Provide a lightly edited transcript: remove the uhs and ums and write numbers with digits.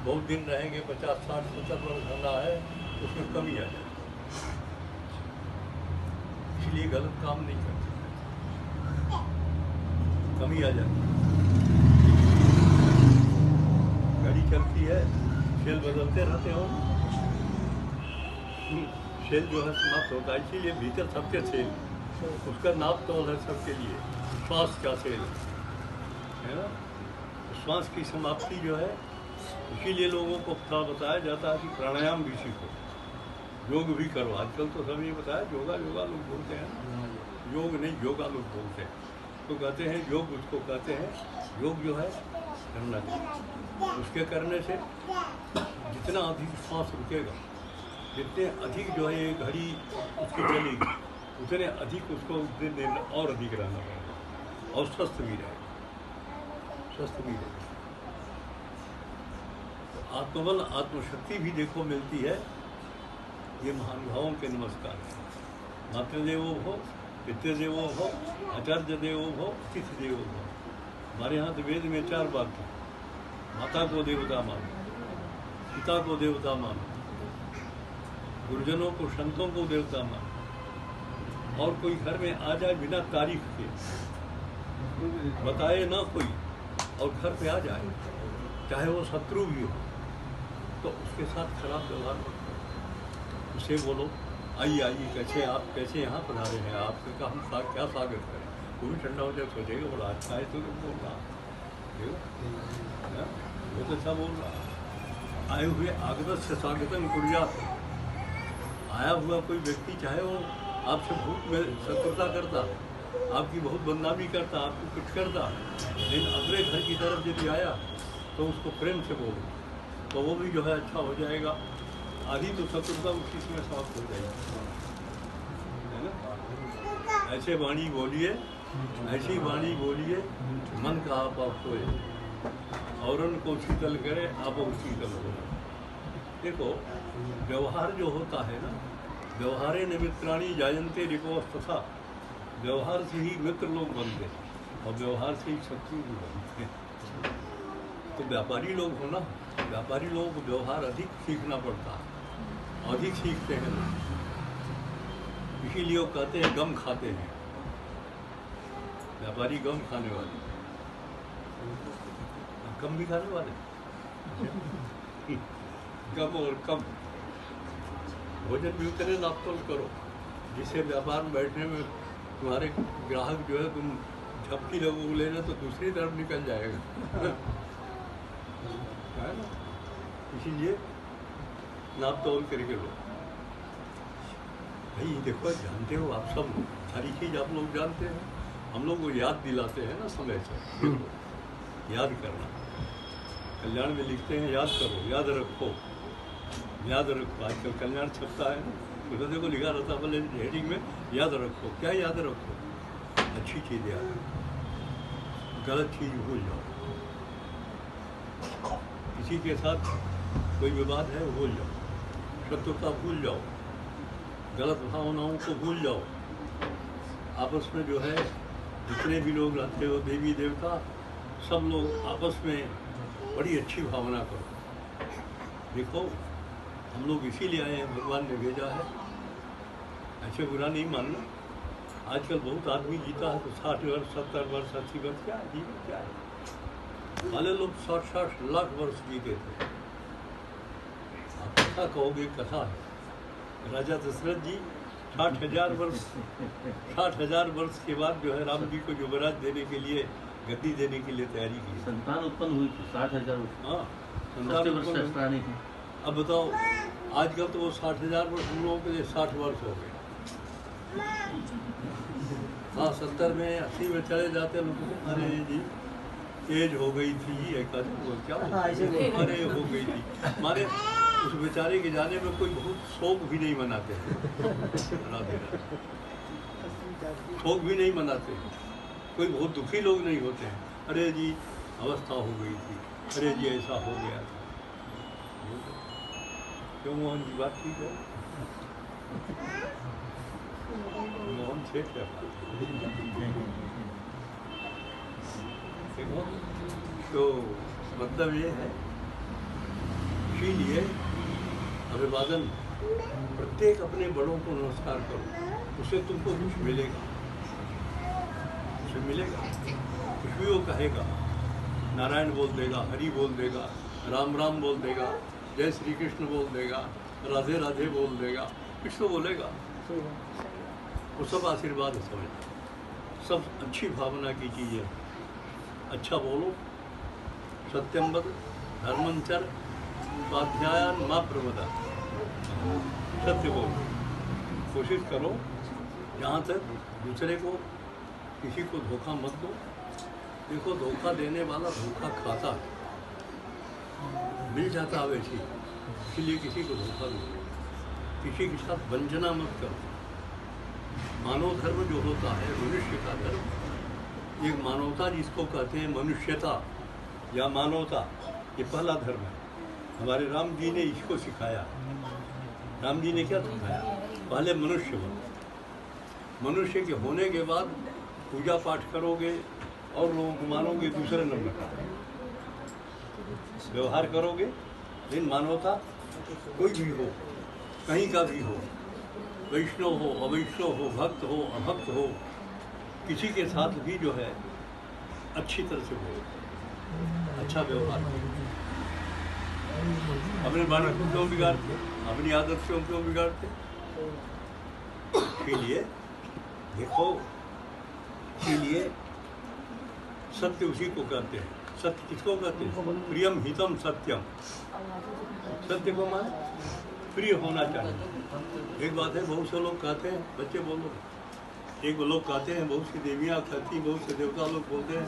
बहुत दिन रहेंगे, 50, 60, 70 वर्ष रहना है, उसमें कमी आ जाए, इसलिए गलत काम नहीं करते, कमी आ जाती। गाड़ी चलती है, सेल बदलते रहते हो, सेल जो है समाप्त होता है, इसीलिए भीतर सबके सेल, उसका नाप तोल है सबके लिए। श्वास का सेल है ना, श्वास की समाप्ति जो है, इसीलिए लोगों को बताया जाता है कि प्राणायाम भी सीखो, योग भी करो। आजकल तो सब ये बताया, योगा लोग बोलते हैं, योग नहीं योगा लोग बोलते हैं, तो कहते हैं योग, उसको कहते हैं योग जो है करना चाहिए। उसके करने से जितना अधिक श्वास रुकेगा, जितने अधिक जो है ये घड़ी उसकी चलेगी, उतने अधिक उसको दिन और अधिक रहना पड़ेगा, और स्वस्थ भी रहेगा, स्वस्थ भी रहेगा। तो आत्मबल आत्मशक्ति भी देखो मिलती है, ये महानुभावों के नमस्कार है। मातृदेवो भव, पितृदेवो भव, आचार्य देवो भव, अतिथि देवो भव। हमारे यहाँ तो वेद में 4 बात है, माता को देवता मानो, पिता को देवता मानो, गुरुजनों को, संतों को देवता मानो, और कोई घर में आ जाए बिना तारीफ के, बताए ना कोई, और घर पे आ जाए, चाहे वो शत्रु भी हो, तो उसके साथ खराब व्यवहार मत करो, उसे बोलो आइए आइए, कैसे यहाँ पधारे हैं, आपका हम क्या स्वागत करें। वो भी ठंडा हो जाए, सोचेगा बोला अच्छा है तो बोल रहा, बहुत अच्छा बोल रहा। आए हुए आगत से स्वागतम कुर्यात्, आया हुआ कोई व्यक्ति चाहे वो आपसे बहुत शत्रुता करता, आपकी बहुत बदनामी करता, आपको कुछ करता, लेकिन अपने घर की तरफ यदि आया तो उसको प्रेम से बोलो, तो वो भी जो है अच्छा हो जाएगा। आधी तो शत्रुता उसी में समाप्त हो जाएगी, है ना। ऐसे वाणी बोलिए, ऐसी वाणी बोलिए, मन का आप सोए, औरन को शीतल करे, आप शीतल हो। देखो व्यवहार जो होता है ना, व्यवहारे निमित्राणी जायन्ते रिपोस्तथा, व्यवहार से ही मित्र लोग बनते हैं और व्यवहार से ही शत्रु भी बनते हैं। तो व्यापारी लोग हो ना, व्यापारी लोगों को व्यवहार अधिक सीखना पड़ता है, अधिक सीखते हैं लोग, इसीलिए वो कहते हैं गम खाते हैं, व्यापारी गम खाने वाले, कम भी खाने वाले कम और कम भोजन भी उतने नापतोल करो जिससे व्यापार में बैठने में तुम्हारे ग्राहक जो है, तुम झपकी लगो लेना तो दूसरी तरफ निकल जाएगा है ना। इसीलिए नाप तोल करके लो भाई। देखो जानते हो आप सब लोग, सारी चीज़ आप लोग जानते हैं, हम लोग को याद दिलाते हैं ना समय से, याद करना। कल्याण में लिखते हैं याद करो, याद रखो, याद रखो। आजकल कल्याण छपता है ना, तो देखो लिखा रहता बोले हेडिंग में याद रखो। क्या याद रखो? अच्छी चीज़ याद रखो, गलत चीज़ भूल जाओ। किसी के साथ कोई विवाद है भूल जाओ, शत्रुता भूल जाओ, गलत भावनाओं को भूल जाओ। आपस में जो है जितने भी लोग रहते हो, देवी देवता, सब लोग आपस में बड़ी अच्छी भावना करो। देखो हम लोग इसीलिए आए हैं, भगवान ने भेजा है, ऐसे बुरा नहीं मानना। आजकल बहुत आदमी जीता है तो 60 वर्ष 70 वर्ष 80 वर्ष, क्या जीवन क्या है। पहले लोग 60 लाख वर्ष जीते थे। आप कथा कहोगे, कथा है। राजा दशरथ जी 60,000 वर्ष के बाद जो है राम जी को युवराज देने के लिए, गद्दी देने के लिए तैयारी की। संतान उत्पन्न हुई थी 60,000। हाँ, संतान उत्पन्न। अब बताओ आजकल तो वो 60,000 वर्ष हम लोगों के लिए 60 वर्ष हो गए। हाँ 70 में 80 में चले जाते लोग, अरे जी एज हो गई थी, क्या अरे हो गई थी। मारे उस बेचारे के जाने में कोई बहुत शोक भी नहीं मनाते हैं, शोक भी नहीं मनाते, कोई बहुत दुखी लोग नहीं होते हैं। अरे जी अवस्था हो गई थी, अरे जी ऐसा हो गया था। क्यों मोहन की बात ठीक है? मोहन सेठ है। तो मतलब ये है इसीलिए अभिवादन, प्रत्येक अपने बड़ों को नमस्कार करो, उससे तुमको कुछ मिलेगा, उसे मिलेगा। कुछ भी वो कहेगा, नारायण बोल देगा, हरि बोल देगा, राम राम बोल देगा, जय श्री कृष्ण बोल देगा, राधे राधे बोल देगा, कुछ तो बोलेगा। वो सब आशीर्वाद है, समझ, सब अच्छी भावना की चीज़ें। अच्छा बोलो, सत्यम वद, धर्मंचर, स्वाध्यायान मां प्रमदा। सत्य बोलो, कोशिश करो जहाँ तक दूसरे को, किसी को धोखा मत दो। देखो, धोखा देने वाला धोखा खाता है, मिल जाता है वैसे, इसलिए किसी को धोखा दो, किसी के साथ वंचना मत करो। मानव धर्म जो होता है, मनुष्य का धर्म, एक मानवता जिसको कहते हैं, मनुष्यता या मानवता, ये पहला धर्म है। हमारे राम जी ने इसको सिखाया। राम जी ने क्या सिखाया? पहले मनुष्य बनो, मनुष्य के होने के बाद पूजा पाठ करोगे और लोगों को मानोगे, दूसरे नंबर का व्यवहार करोगे। लेकिन मानवता कोई भी हो, कहीं का भी हो, वैष्णव हो, अवैष्णव हो, भक्त हो, अभक्त हो, किसी के साथ भी जो है अच्छी तरह से हो, अच्छा व्यवहार करो। अपने वाणी को क्यों बिगाड़ते, अपनी आदत से क्यों बिगाड़ते? इसीलिए देखो, इसीलिए सत्य उसी को कहते हैं। सत्य किसको कहते हैं? प्रियम हितम सत्यम। सत्य को माने प्रिय होना चाहिए। एक बात है, बहुत से लोग कहते हैं, बच्चे बोलो, एक लोग कहते हैं, बहुत सी देवियाँ कहती, बहुत से देवता लोग बोलते हैं,